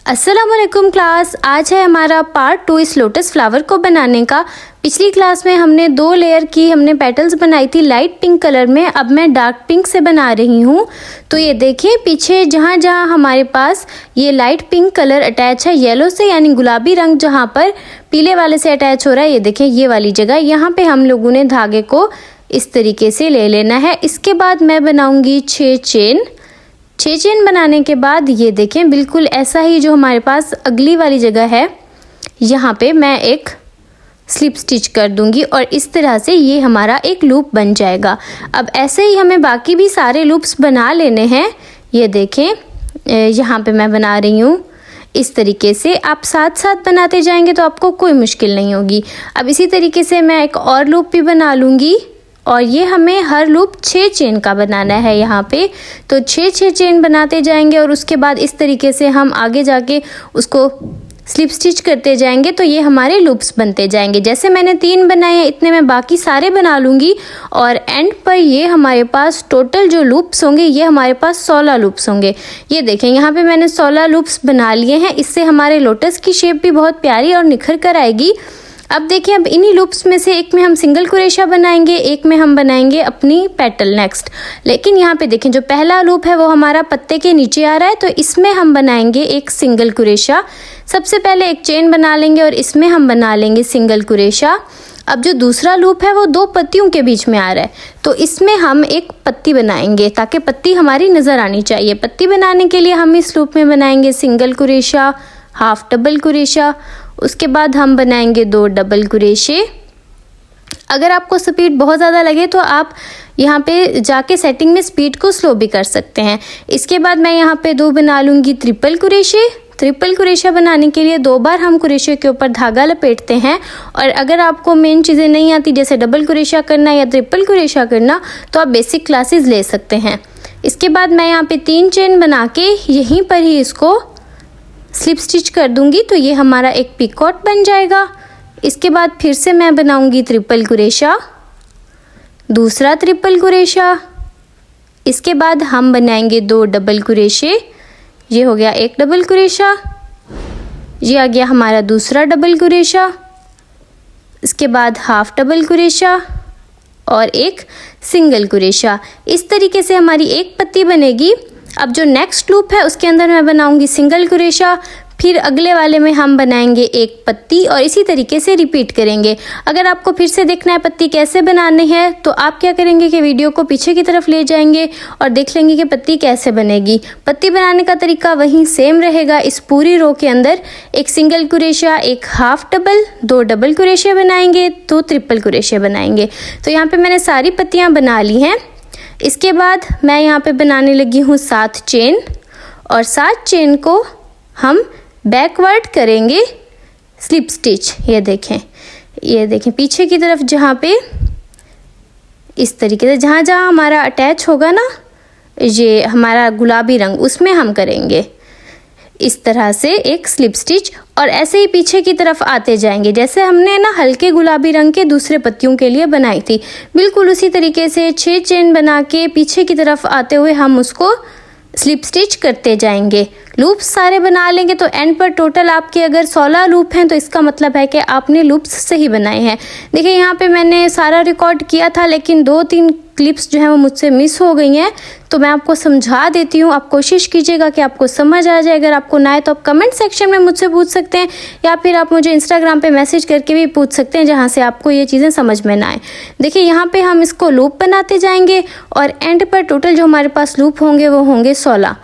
अस्सलामुअलैकुम क्लास, आज है हमारा पार्ट 2 इस लोटस फ्लावर को बनाने का। पिछली क्लास में हमने 2 लेयर की हमने पेटल्स बनाई थी लाइट पिंक कलर में। अब मैं डार्क पिंक से बना रही हूँ। तो ये देखिए पीछे जहाँ जहाँ हमारे पास ये लाइट पिंक कलर अटैच है येलो से, यानी गुलाबी रंग जहाँ पर पीले वाले से अटैच हो रहा है, ये देखिए ये वाली जगह, यहाँ पे हम लोगों ने धागे को इस तरीके से ले लेना है। इसके बाद मैं बनाऊँगी 6 चेन बनाने के बाद ये देखें बिल्कुल ऐसा ही जो हमारे पास अगली वाली जगह है, यहाँ पे मैं एक स्लिप स्टिच कर दूंगी और इस तरह से ये हमारा एक लूप बन जाएगा। अब ऐसे ही हमें बाकी भी सारे लूप्स बना लेने हैं। ये देखें यहाँ पे मैं बना रही हूँ इस तरीके से। आप साथ साथ बनाते जाएंगे तो आपको कोई मुश्किल नहीं होगी। अब इसी तरीके से मैं एक और लूप भी बना लूँगी और ये हमें हर लूप 6 चेन का बनाना है यहाँ पे। तो 6 चेन बनाते जाएंगे और उसके बाद इस तरीके से हम आगे जाके उसको स्लिप स्टिच करते जाएंगे तो ये हमारे लूप्स बनते जाएंगे। जैसे मैंने 3 बनाए हैं इतने मैं बाकी सारे बना लूँगी और एंड पर ये हमारे पास टोटल जो लूप्स होंगे ये हमारे पास 16 लूप्स होंगे। ये देखें यहाँ पे मैंने 16 लूप्स बना लिए हैं। इससे हमारे लोटस की शेप भी बहुत प्यारी और निखर कर आएगी। अब देखिए अब इन्हीं लूप्स में से एक में हम सिंगल कुरेशा बनाएंगे, एक में हम बनाएंगे अपनी पेटल नेक्स्ट। लेकिन यहाँ पे देखें जो पहला लूप है वो हमारा पत्ते के नीचे आ रहा है, तो इसमें हम बनाएंगे एक सिंगल कुरेशा। सबसे पहले एक चेन बना लेंगे और इसमें हम बना लेंगे सिंगल कुरेशा। अब जो दूसरा लूप है वो 2 पत्तियों के बीच में आ रहा है, तो इसमें हम एक पत्ती बनाएंगे ताकि पत्ती हमारी नज़र आनी चाहिए। पत्ती बनाने के लिए हम इस लूप में बनाएंगे सिंगल कुरेशा, हाफ डबल कुरेशा, उसके बाद हम बनाएंगे 2 डबल कुरेशे। अगर आपको स्पीड बहुत ज़्यादा लगे तो आप यहाँ पे जाके सेटिंग में स्पीड को स्लो भी कर सकते हैं। इसके बाद मैं यहाँ पे 2 बना लूँगी ट्रिपल कुरेशे। ट्रिपल कुरेशा बनाने के लिए 2 बार हम कुरेशे के ऊपर धागा लपेटते हैं। और अगर आपको मेन चीज़ें नहीं आती जैसे डबल कुरेशा करना या ट्रिपल कुरेशा करना तो आप बेसिक क्लासेस ले सकते हैं। इसके बाद मैं यहाँ पे 3 चेन बना के यहीं पर ही इसको स्लिप स्टिच कर दूंगी तो ये हमारा एक पिकॉट बन जाएगा। इसके बाद फिर से मैं बनाऊंगी ट्रिपल कुरेशा, दूसरा ट्रिपल कुरेशा। इसके बाद हम बनाएंगे 2 डबल कुरेशे। ये हो गया एक डबल कुरेशा, ये आ गया हमारा दूसरा डबल कुरेशा। इसके बाद हाफ डबल कुरेशा और एक सिंगल कुरेशा। इस तरीके से हमारी एक पत्ती बनेगी। अब जो नेक्स्ट लूप है उसके अंदर मैं बनाऊंगी सिंगल कुरेशा, फिर अगले वाले में हम बनाएंगे एक पत्ती और इसी तरीके से रिपीट करेंगे। अगर आपको फिर से देखना है पत्ती कैसे बनानी है तो आप क्या करेंगे कि वीडियो को पीछे की तरफ ले जाएंगे और देख लेंगे कि पत्ती कैसे बनेगी। पत्ती बनाने का तरीका वहीं सेम रहेगा। इस पूरी रो के अंदर एक सिंगल कुरेशा, एक हाफ डबल, 2 डबल कुरेशे बनाएंगे, 2 ट्रिपल कुरेशे बनाएंगे। तो यहाँ पे मैंने सारी पत्तियाँ बना ली हैं। इसके बाद मैं यहाँ पे बनाने लगी हूँ 7 चेन और 7 चेन को हम बैकवर्ड करेंगे स्लिप स्टिच। ये देखें पीछे की तरफ जहाँ पे इस तरीके से जहाँ जहाँ हमारा अटैच होगा ना ये हमारा गुलाबी रंग, उसमें हम करेंगे इस तरह से एक स्लिप स्टिच और ऐसे ही पीछे की तरफ आते जाएंगे जैसे हमने ना हल्के गुलाबी रंग के दूसरे पत्तियों के लिए बनाई थी। बिल्कुल उसी तरीके से 6 चेन बना के पीछे की तरफ आते हुए हम उसको स्लिप स्टिच करते जाएंगे। लूप्स सारे बना लेंगे तो एंड पर टोटल आपके अगर 16 लूप हैं तो इसका मतलब है कि आपने लूप्स सही बनाए हैं। देखिए यहाँ पे मैंने सारा रिकॉर्ड किया था लेकिन 2-3 क्लिप्स जो हैं वो मुझसे मिस हो गई हैं, तो मैं आपको समझा देती हूँ। आप कोशिश कीजिएगा कि आपको समझ आ जाए। अगर आपको ना आए तो आप कमेंट सेक्शन में मुझसे पूछ सकते हैं या फिर आप मुझे इंस्टाग्राम पे मैसेज करके भी पूछ सकते हैं जहाँ से आपको ये चीज़ें समझ में ना आए। देखिए यहाँ पे हम इसको लूप बनाते जाएंगे और एंड पर टोटल जो हमारे पास लूप होंगे वो होंगे 16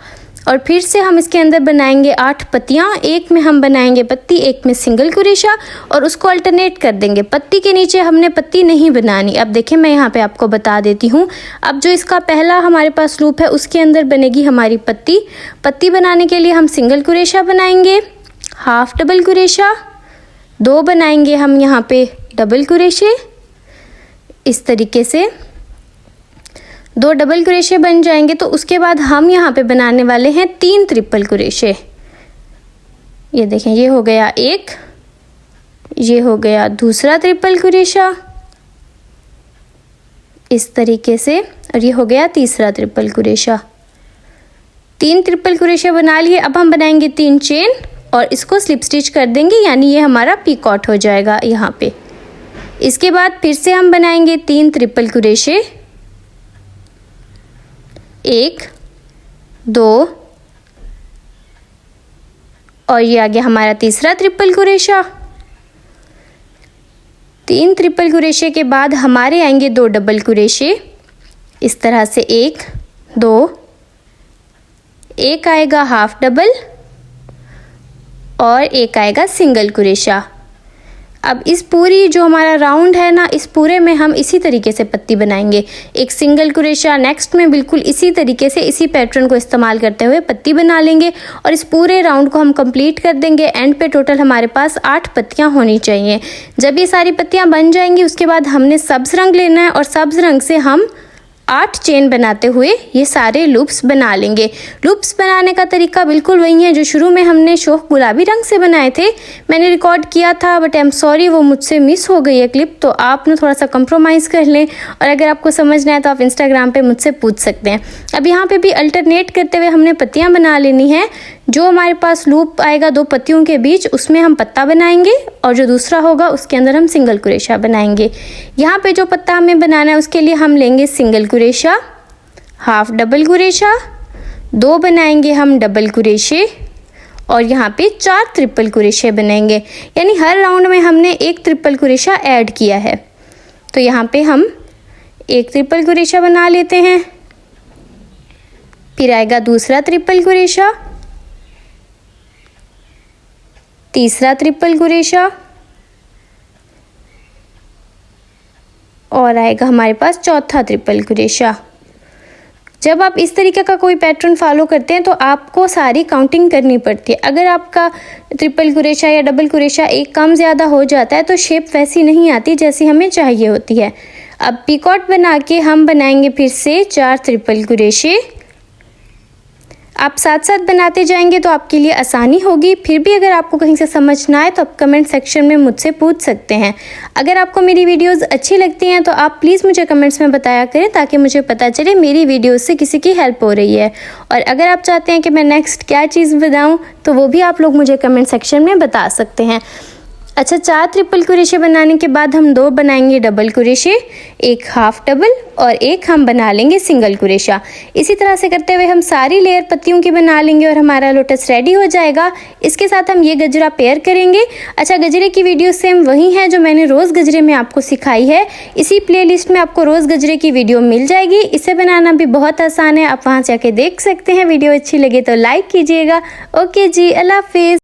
और फिर से हम इसके अंदर बनाएंगे 8 पत्तियाँ। एक में हम बनाएंगे पत्ती, एक में सिंगल कुरेशा और उसको अल्टरनेट कर देंगे। पत्ती के नीचे हमने पत्ती नहीं बनानी। अब देखिए मैं यहाँ पे आपको बता देती हूँ। अब जो इसका पहला हमारे पास लूप है उसके अंदर बनेगी हमारी पत्ती। पत्ती बनाने के लिए हम सिंगल कुरेशा बनाएंगे, हाफ डबल कुरेशा, 2 बनाएंगे हम यहाँ पे डबल कुरेशे। इस तरीके से 2 डबल कुरेशे बन जाएंगे तो उसके बाद हम यहाँ पे बनाने वाले हैं 3 ट्रिपल कुरेशे। ये देखें ये हो गया एक, ये हो गया दूसरा ट्रिपल कुरेशा इस तरीके से, और ये हो गया तीसरा ट्रिपल कुरेशा। 3 ट्रिपल कुरेशे बना लिए। अब हम बनाएंगे 3 चेन और इसको स्लिप स्टिच कर देंगे, यानी ये हमारा पीकॉट हो जाएगा यहाँ पे। इसके बाद फिर से हम बनाएंगे 3 ट्रिपल क्रोशे, 1 2 और ये आ गया हमारा तीसरा ट्रिपल क्रोशा। 3 ट्रिपल क्रोशे के बाद हमारे आएंगे 2 डबल क्रोशे, इस तरह से 1 2, एक आएगा हाफ डबल और एक आएगा सिंगल क्रोशा। अब इस पूरी जो हमारा राउंड है ना, इस पूरे में हम इसी तरीके से पत्ती बनाएंगे। एक सिंगल क्रोशा, नेक्स्ट में बिल्कुल इसी तरीके से इसी पैटर्न को इस्तेमाल करते हुए पत्ती बना लेंगे और इस पूरे राउंड को हम कंप्लीट कर देंगे। एंड पे टोटल हमारे पास 8 पत्तियां होनी चाहिए। जब ये सारी पत्तियां बन जाएंगी उसके बाद हमने सब्ज रंग लेना है और सब्ज रंग से हम 8 चेन बनाते हुए ये सारे लूप्स बना लेंगे। लूप्स बनाने का तरीका बिल्कुल वही है जो शुरू में हमने शोक गुलाबी रंग से बनाए थे। मैंने रिकॉर्ड किया था बट आई एम सॉरी, वो मुझसे मिस हो गई है क्लिप, तो आप ना थोड़ा सा कंप्रोमाइज़ कर लें और अगर आपको समझना है तो आप इंस्टाग्राम पे मुझसे पूछ सकते हैं। अब यहाँ पे भी अल्टरनेट करते हुए हमने पत्तियाँ बना लेनी है। जो हमारे पास लूप आएगा 2 पत्तियों के बीच, उसमें हम पत्ता बनाएंगे और जो दूसरा होगा उसके अंदर हम सिंगल क्रोशा बनाएंगे। यहाँ पे जो पत्ता हमें बनाना है उसके लिए हम लेंगे single crochet, half double crochet, 2 बनाएंगे हम डबल क्रोशे और यहाँ पे 4 ट्रिपल क्रोशे बनाएंगे। यानी हर राउंड में हमने 1 ट्रिपल क्रोशा ऐड किया है। तो यहाँ पे हम 1 ट्रिपल क्रोशा बना लेते हैं, फिर आएगा दूसरा ट्रिपल क्रोशा, तीसरा ट्रिपल क्रोशा और आएगा हमारे पास चौथा ट्रिपल क्रोशा। जब आप इस तरीके का कोई पैटर्न फॉलो करते हैं तो आपको सारी काउंटिंग करनी पड़ती है। अगर आपका ट्रिपल क्रोशा या डबल क्रोशा एक कम ज़्यादा हो जाता है तो शेप वैसी नहीं आती जैसी हमें चाहिए होती है। अब पीकॉट बना के हम बनाएंगे फिर से 4 ट्रिपल क्रोशे। आप साथ साथ बनाते जाएंगे तो आपके लिए आसानी होगी। फिर भी अगर आपको कहीं से समझ ना आए तो आप कमेंट सेक्शन में मुझसे पूछ सकते हैं। अगर आपको मेरी वीडियोस अच्छी लगती हैं तो आप प्लीज़ मुझे कमेंट्स में बताया करें ताकि मुझे पता चले मेरी वीडियोस से किसी की हेल्प हो रही है। और अगर आप चाहते हैं कि मैं नेक्स्ट क्या चीज़ बनाऊँ तो वो भी आप लोग मुझे कमेंट सेक्शन में बता सकते हैं। अच्छा, 4 ट्रिपल क्रोशे बनाने के बाद हम 2 बनाएंगे डबल क्रोशे, 1 हाफ डबल और 1 हम बना लेंगे सिंगल क्रोशा। इसी तरह से करते हुए हम सारी लेयर पत्तियों की बना लेंगे और हमारा लोटस रेडी हो जाएगा। इसके साथ हम ये गजरा पेयर करेंगे। अच्छा, गजरे की वीडियो सेम वही है जो मैंने रोज़ गजरे में आपको सिखाई है। इसी प्लेलिस्ट में आपको रोज़ गजरे की वीडियो मिल जाएगी। इसे बनाना भी बहुत आसान है, आप वहाँ जाके देख सकते हैं। वीडियो अच्छी लगे तो लाइक कीजिएगा। ओके जी, अल्लाह हाफिज़।